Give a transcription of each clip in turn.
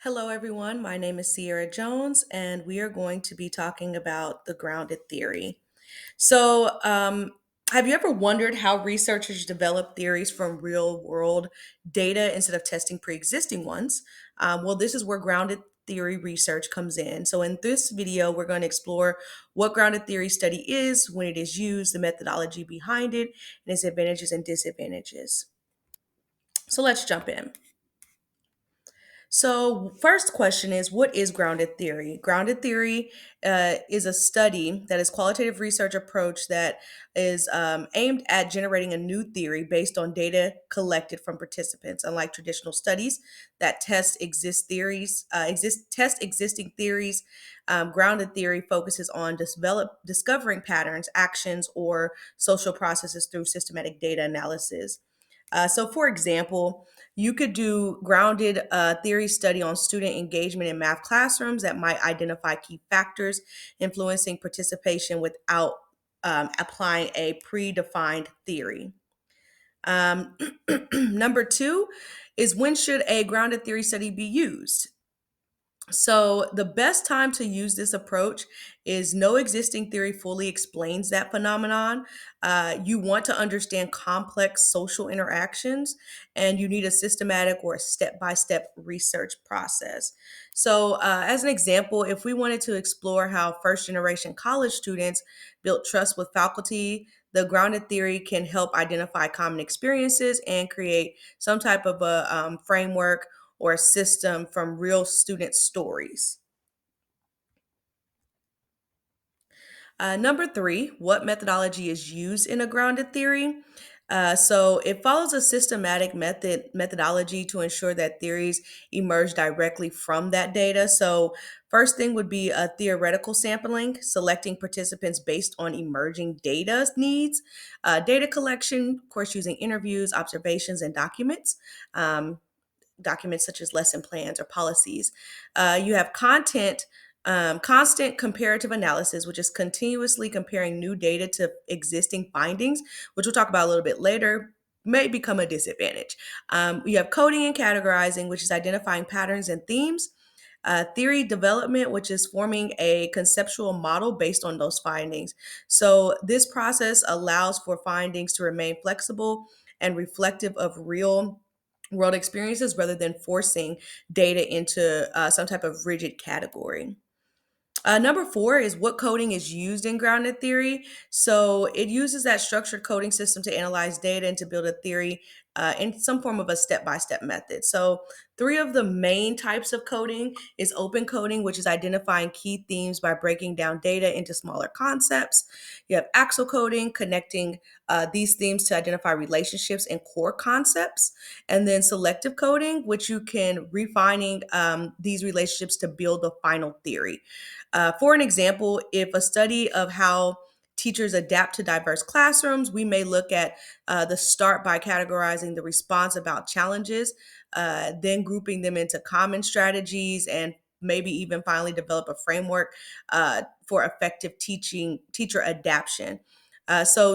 Hello, everyone. My name is Sierra Jones, and we are going to be talking about the grounded theory. Have you ever wondered how researchers develop theories from real world data instead of testing pre existing ones? This is where grounded theory research comes in. So, in this video, we're going to explore what grounded theory study is, when it is used, the methodology behind it, and its advantages and disadvantages. So, let's jump in. So, first question is, what is grounded theory? Grounded theory is a study that is qualitative research approach that is aimed at generating a new theory based on data collected from participants. Unlike traditional studies that test existing theories, grounded theory focuses on discovering patterns, actions, or social processes through systematic data analysis. For example, you could do grounded theory study on student engagement in math classrooms that might identify key factors influencing participation without applying a predefined theory. Um, Number two is, when should a grounded theory study be used? So, the best time to use this approach is no existing theory fully explains that phenomenon. You want to understand complex social interactions, and you need a systematic or a step by step research process. As an example, if we wanted to explore how first generation college students built trust with faculty, the grounded theory can help identify common experiences and create some type of a framework or a system from real student stories. Number three, what methodology is used in a grounded theory? It follows a systematic methodology to ensure that theories emerge directly from that data. So first thing would be a theoretical sampling, selecting participants based on emerging data needs, data collection, of course, using interviews, observations, and documents. Documents such as lesson plans or policies. You have constant comparative analysis, which is continuously comparing new data to existing findings, which we'll talk about a little bit later, may become a disadvantage. You have coding and categorizing, which is identifying patterns and themes. Theory development, which is forming a conceptual model based on those findings. So, this process allows for findings to remain flexible and reflective of real world experiences rather than forcing data into some type of rigid category. Number four is, what coding is used in grounded theory. So it uses that structured coding system to analyze data and to build a theory in some form of a step-by-step method. So three of the main types of coding is open coding, which is identifying key themes by breaking down data into smaller concepts. You have axle coding, connecting these themes to identify relationships and core concepts. And then selective coding, which you can refining these relationships to build the final theory. For an example, if a study of how teachers adapt to diverse classrooms, we may look at the start by categorizing the response about challenges, then grouping them into common strategies, and maybe even finally develop a framework for effective teacher adaptation.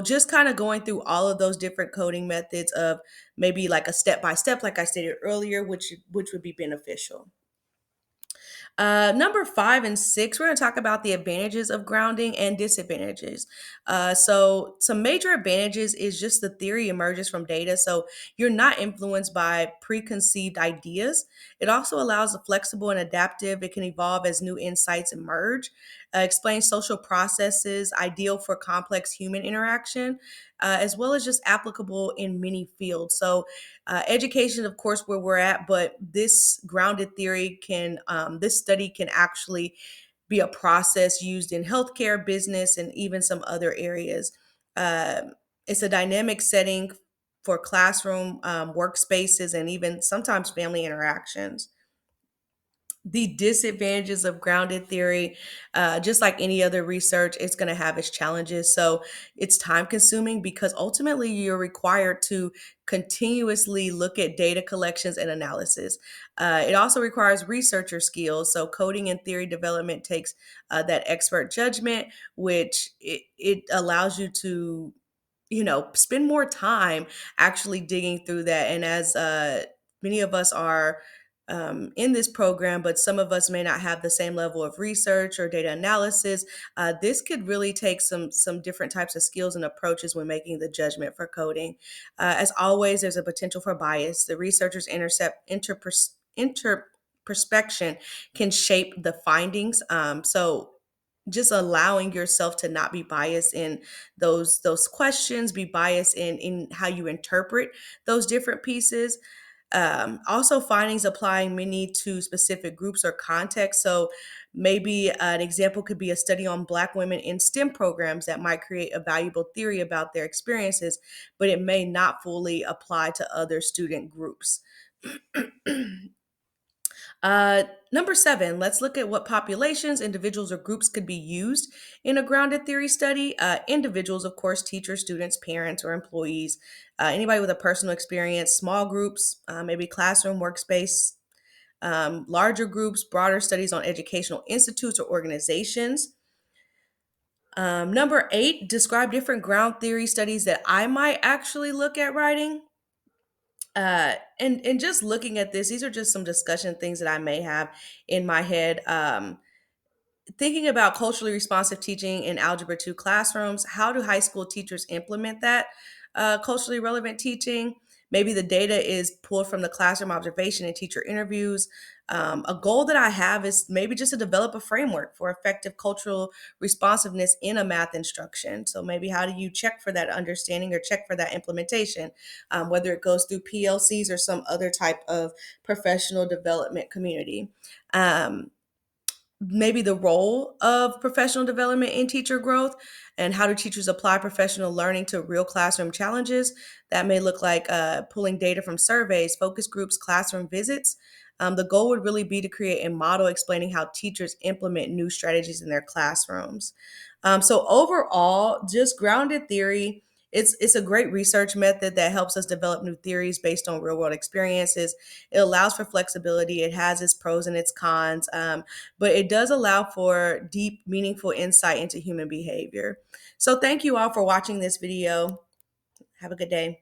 Just kind of going through all of those different coding methods of maybe like a step by step, like I stated earlier, which would be beneficial. Number five and six, we're going to talk about the advantages of grounding and disadvantages. Some major advantages is just the theory emerges from data. So, you're not influenced by preconceived ideas. It also allows a flexible and adaptive, it can evolve as new insights emerge, explains social processes, ideal for complex human interaction, as well as just applicable in many fields. Education, of course, where we're at, but this grounded theory this study can actually be a process used in healthcare, business, and even some other areas. It's a dynamic setting for classroom workspaces and even sometimes family interactions. The disadvantages of grounded theory, just like any other research, it's going to have its challenges. So it's time consuming because ultimately you're required to continuously look at data collections and analysis. It also requires researcher skills. So coding and theory development takes that expert judgment, which it allows you to, spend more time actually digging through that. And as many of us are in this program, but some of us may not have the same level of research or data analysis. This could really take some different types of skills and approaches when making the judgment for coding. As always, there's a potential for bias. The researcher's interperspection can shape the findings. So just allowing yourself to not be biased in those questions, be biased in how you interpret those different pieces. Also, findings applying many to specific groups or contexts. So, maybe an example could be a study on Black women in STEM programs that might create a valuable theory about their experiences, but it may not fully apply to other student groups. Number 7, let's look at what populations, individuals, or groups could be used in a grounded theory study. Individuals, of course, teachers, students, parents, or employees, anybody with a personal experience, small groups, maybe classroom, workspace, larger groups, broader studies on educational institutes or organizations. Number 8, describe different ground theory studies that I might actually look at writing. And just looking at this, these are just some discussion things that I may have in my head. Thinking about culturally responsive teaching in Algebra 2 classrooms, how do high school teachers implement that culturally relevant teaching? Maybe the data is pulled from the classroom observation and teacher interviews. A goal that I have is maybe just to develop a framework for effective cultural responsiveness in a math instruction. So maybe how do you check for that understanding or check for that implementation, whether it goes through PLCs or some other type of professional development community. Maybe the role of professional development in teacher growth and how do teachers apply professional learning to real classroom challenges. That may look like pulling data from surveys, focus groups, classroom visits. The goal would really be to create a model explaining how teachers implement new strategies in their classrooms. So overall, just grounded theory, it's a great research method that helps us develop new theories based on real world experiences. It allows for flexibility. It has its pros and its cons, but it does allow for deep, meaningful insight into human behavior. So thank you all for watching this video. Have a good day.